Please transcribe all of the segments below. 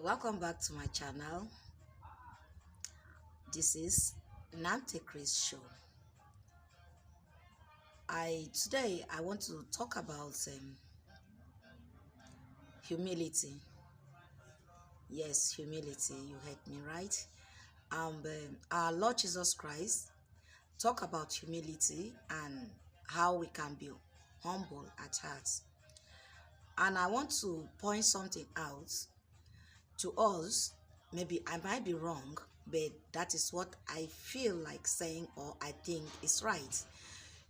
Welcome back to my channel. This is Nante Chris Show. Today I want to talk about humility. Yes, humility. You heard me right. Our Lord Jesus Christ talk about humility and how we can be humble at heart. And I want to point something out to us. Maybe I might be wrong, but that is what I feel like saying or I think is right.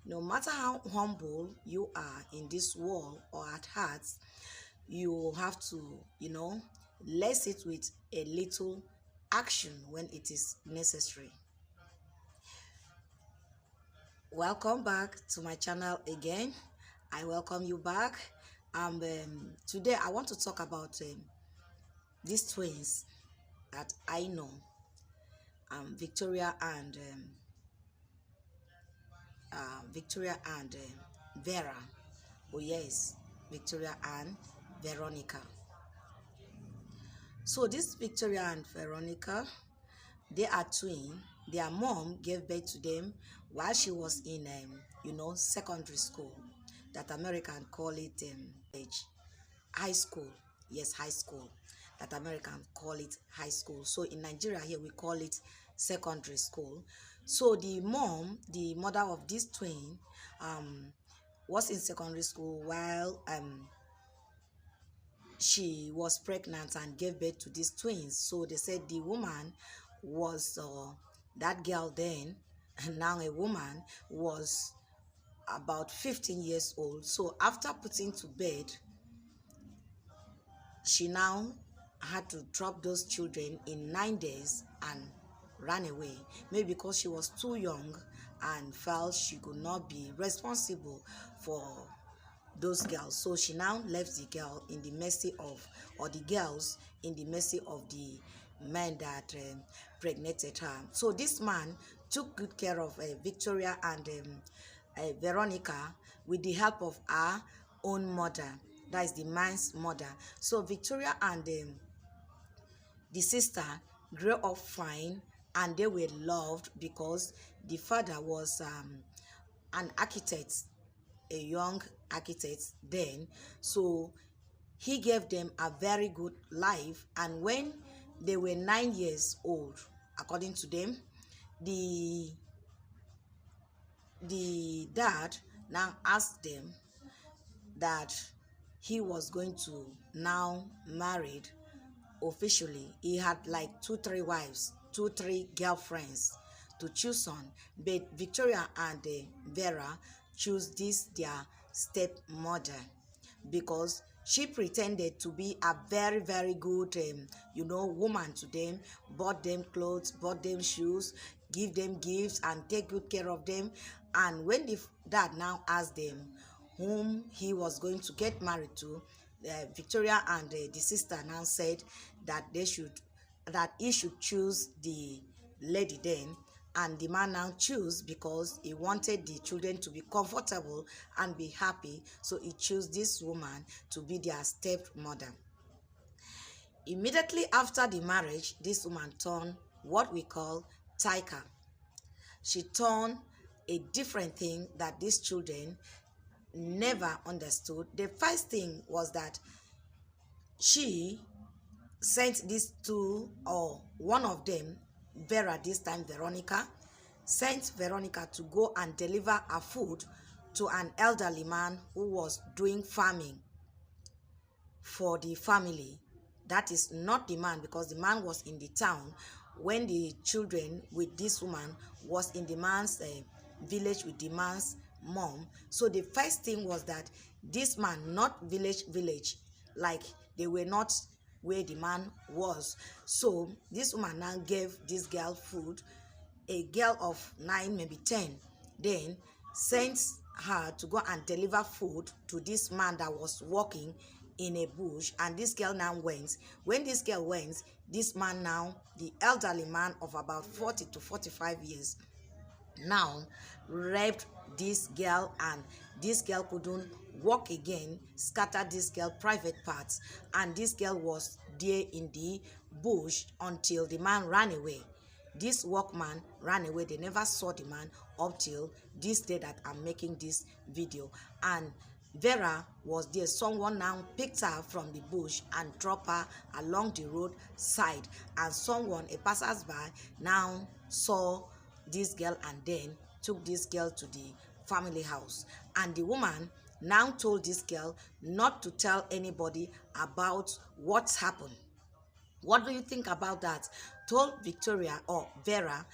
No matter how humble you are in this world or at heart, you have to, lace it with a little action when it is necessary. Welcome back to my channel again. I welcome you back. Today I want to talk about these twins that I know, Victoria and Vera. Oh yes, Victoria and Veronica. So this Victoria and Veronica, they are twin. Their mom gave birth to them while she was in secondary school. That American call it high school. Yes, high school. That American call it high school. So in Nigeria here we call it secondary school. So the mother of this twin, was in secondary school while she was pregnant and gave birth to these twins. So they said the woman was that girl then, and now a woman, was about 15 years old. So after putting to bed, she now had to drop those children in 9 days and ran away, maybe because she was too young and felt she could not be responsible for those girls. So she now left the girl in the mercy of, or the girls in the mercy of the man that pregnated her. So this man took good care of Victoria and Veronica with the help of her own mother, that is the man's mother. So Victoria and the sister grew up fine, and they were loved because the father was an architect, a young architect then. So he gave them a very good life, and when they were 9 years old, according to them, the dad now asked them that he was going to now married officially. He had like 2-3 wives, 2-3 girlfriends to choose on, but Victoria and Vera choose this their stepmother because she pretended to be a very, very good woman to them, bought them clothes, bought them shoes, give them gifts and take good care of them. And when the dad now asked them whom he was going to get married to, Victoria and the sister now said that he should choose the lady then, and the man now chose because he wanted the children to be comfortable and be happy. So he chose this woman to be their stepmother. Immediately after the marriage, this woman turned what we call Taika. She turned a different thing that these children never understood. The first thing was that she sent these two, or one of them, Vera, this time Veronica, sent Veronica to go and deliver her food to an elderly man who was doing farming for the family. That is not the man, because the man was in the town when the children with this woman was in the man's village with the man's mom. So the first thing was that this man, not village, like they were not where the man was. So this woman now gave this girl food, a girl of 9, maybe 10, then sent her to go and deliver food to this man that was walking in a bush. And this girl now went. When this girl went, this man now, the elderly man of about 40 to 45 years, now raped this girl, and this girl couldn't walk again, scatter this girl private parts, and this girl was there in the bush until the man ran away. This workman ran away. They never saw the man up till this day that I'm making this video. And Vera was there. Someone now picked her from the bush and dropped her along the road side. And someone, a passersby, now saw this girl and then took this girl to the family house. And the woman now told this girl not to tell anybody about what's happened. What do you think about that? Told Victoria or Vera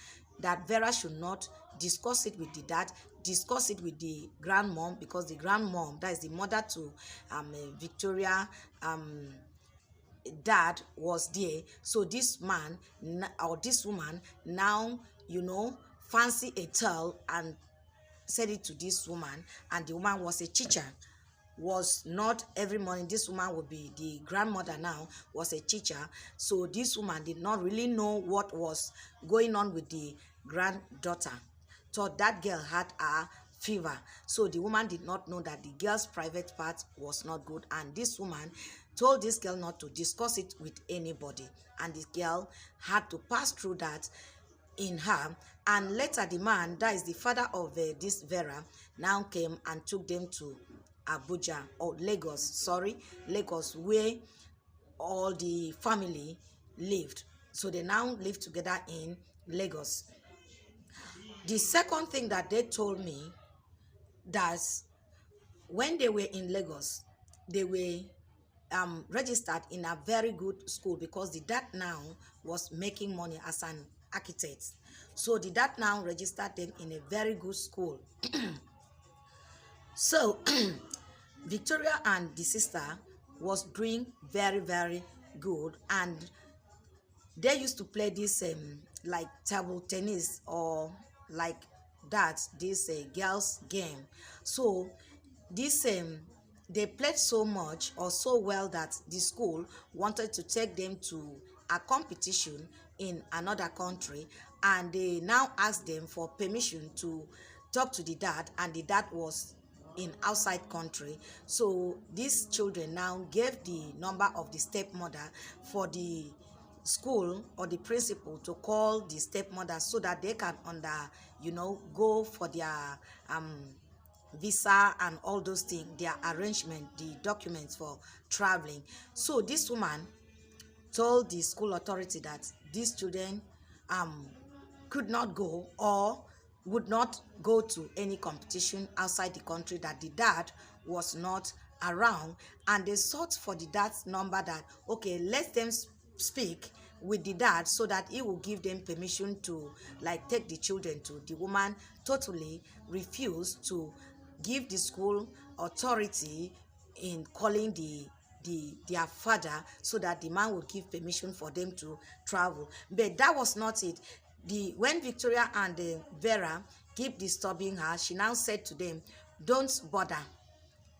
that Vera should not discuss it with the dad, discuss it with the grandmom, because the grandmom, that is the mother to Victoria dad, was there. So this man or this woman now, fancy a tale and said it to this woman, and the woman was a teacher. Was not every morning this woman would be the grandmother, now was a teacher. So this woman did not really know what was going on with the granddaughter. Thought that girl had a fever. So the woman did not know that the girl's private part was not good, and this woman told this girl not to discuss it with anybody, and the girl had to pass through that in her. And later the man, that is the father of this Vera, now came and took them to Abuja, or Lagos, Lagos, where all the family lived. So they now live together in Lagos. The second thing that they told me, that when they were in Lagos, they were registered in a very good school, because the dad now was making money as an architect. So the dad now registered them in a very good school. So Victoria and the sister was doing very, very good, and they used to play this like table tennis, or like that, this girls game. So this they played so much or so well that the school wanted to take them to a competition in another country, and they now asked them for permission to talk to the dad, and the dad was in outside country. So these children now gave the number of the stepmother for the school or the principal to call the stepmother, so that they can go for their visa and all those things, their arrangement, the documents for traveling. So this woman told the school authority that these children could not go or would not go to any competition outside the country, that the dad was not around. And they sought for the dad's number, that okay, let them speak with the dad so that he will give them permission to take the children to. The woman totally refused to give the school authority in calling their father, so that the man would give permission for them to travel. But that was not it. When Victoria and Vera keep disturbing her, she now said to them, don't bother,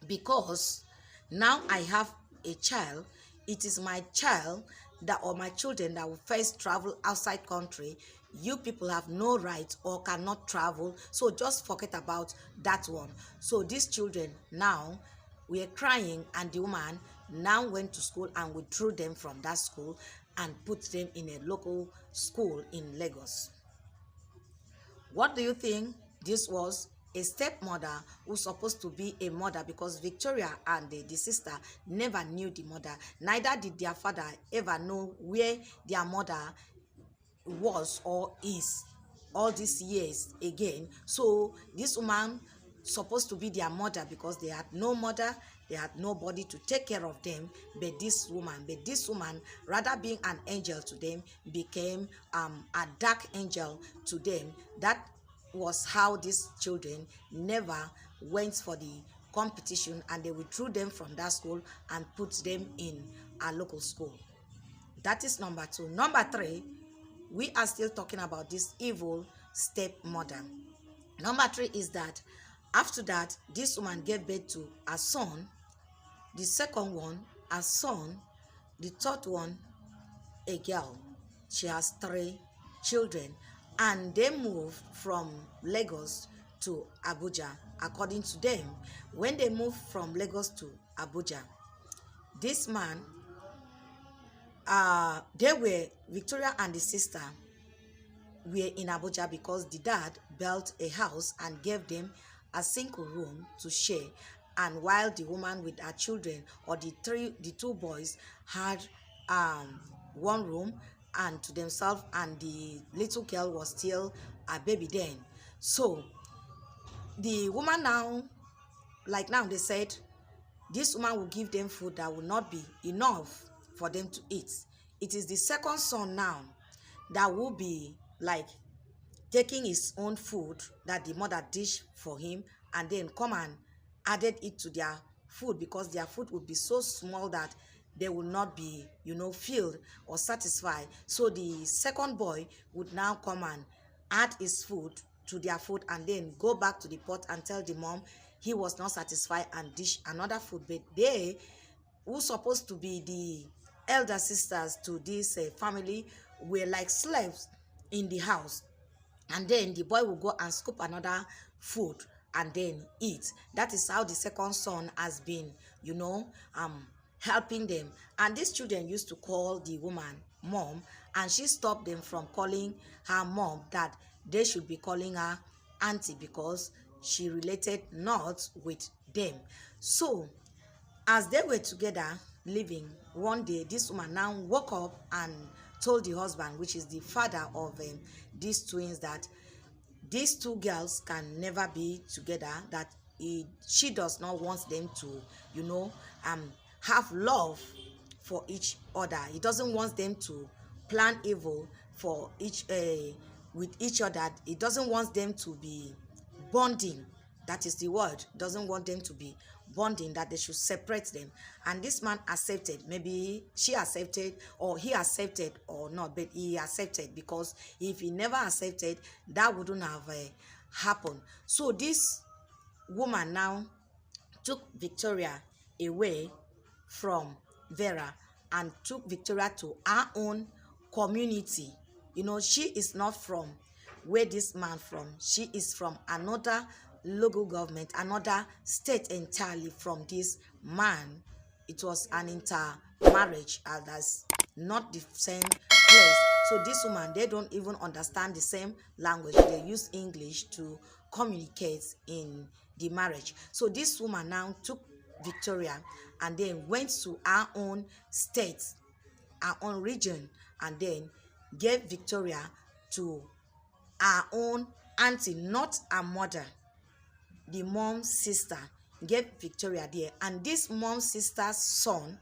because now I have a child. It is my child or my children that will first travel outside country. You people have no right or cannot travel, so just forget about that one. So these children now were crying, and the woman now went to school and withdrew them from that school and put them in a local school in Lagos. What do you think? This was a stepmother who's supposed to be a mother, because Victoria and the sister never knew the mother. Neither did their father ever know where their mother was or is all these years again. So this woman supposed to be their mother, because they had no mother, they had nobody to take care of them but this woman, rather being an angel to them, became a dark angel to them. That was how these children never went for the competition, and they withdrew them from that school and put them in a local school. That is number 2. Number 3, we are still talking about this evil stepmother. Number 3 is that after that, this woman gave birth to a son, the second one a son, the third one a girl. She has 3 children, and they moved from Lagos to Abuja. according to them. When they moved from Lagos to Abuja, this man, Victoria and the sister were in Abuja because the dad built a house and gave them a single room to share. And while the woman with her children, or the two boys, had one room and to themselves, and the little girl was still a baby then. So the woman now, like now they said, this woman will give them food that will not be enough for them to eat. It is the second son now that will be like taking his own food that the mother dish for him, and then come and added it to their food, because their food would be so small that they will not be, filled or satisfied. So the second boy would now come and add his food to their food, and then go back to the pot and tell the mom he was not satisfied and dish another food. But they, who supposed to be the elder sisters to this family, were like slaves in the house. And then the boy will go and scoop another food and then eat. That is how the second son has been, helping them. And these children used to call the woman mom, and she stopped them from calling her mom, that they should be calling her auntie, because she related not with them. So as they were together living, one day this woman now woke up and told the husband, which is the father of these twins, that these two girls can never be together, that she does not want them to, have love for each other. He doesn't want them to plan evil for with each other. He doesn't want them to be bonding. That is the word. Doesn't want them to be bonding, that they should separate them. And this man accepted. Maybe she accepted, or he accepted, or not, but he accepted, because if he never accepted, that wouldn't have happened. So this woman now took Victoria away from Vera and took Victoria to her own community. She is not from where this man from. She is from another local government, another state entirely from this man. It was an intermarriage, and that's not the same place. So this woman, they don't even understand the same language. They use English to communicate in the marriage. So this woman now took Victoria and then went to our own state, our own region, and then gave Victoria to our own auntie, not our mother. The mom's sister gave Victoria there, and this mom's sister's son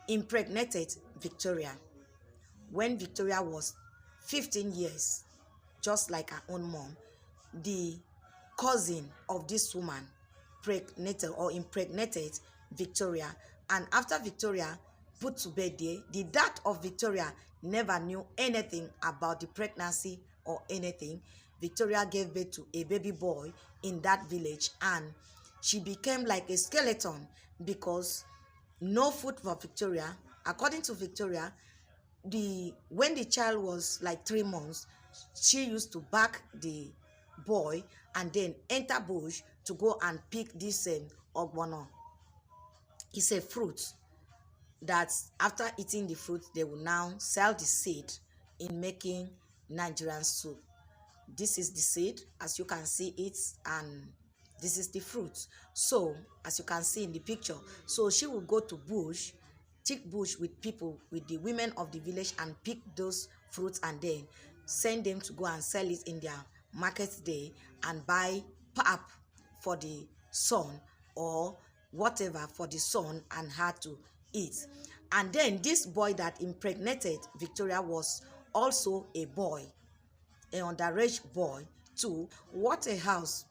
impregnated Victoria when Victoria was 15 years, just like her own mom. The cousin of this woman impregnated Victoria, and after Victoria put to bed there, the dad of Victoria never knew anything about the pregnancy or anything. Victoria gave birth to a baby boy in that village, and she became like a skeleton, because no food for Victoria. According to Victoria, when the child was like 3 months, she used to back the boy and then enter bush to go and pick this ogbono. It's a fruit that after eating the fruit, they will now sell the seed in making Nigerian soup. This is the seed, as you can see it, and this is the fruit. So as you can see in the picture, so she will go to bush, thick bush with people, with the women of the village, and pick those fruits and then send them to go and sell it in their market day and buy pap for the son or whatever for the son and her to eat. And then this boy that impregnated Victoria was also a boy, an underage boy too. What a house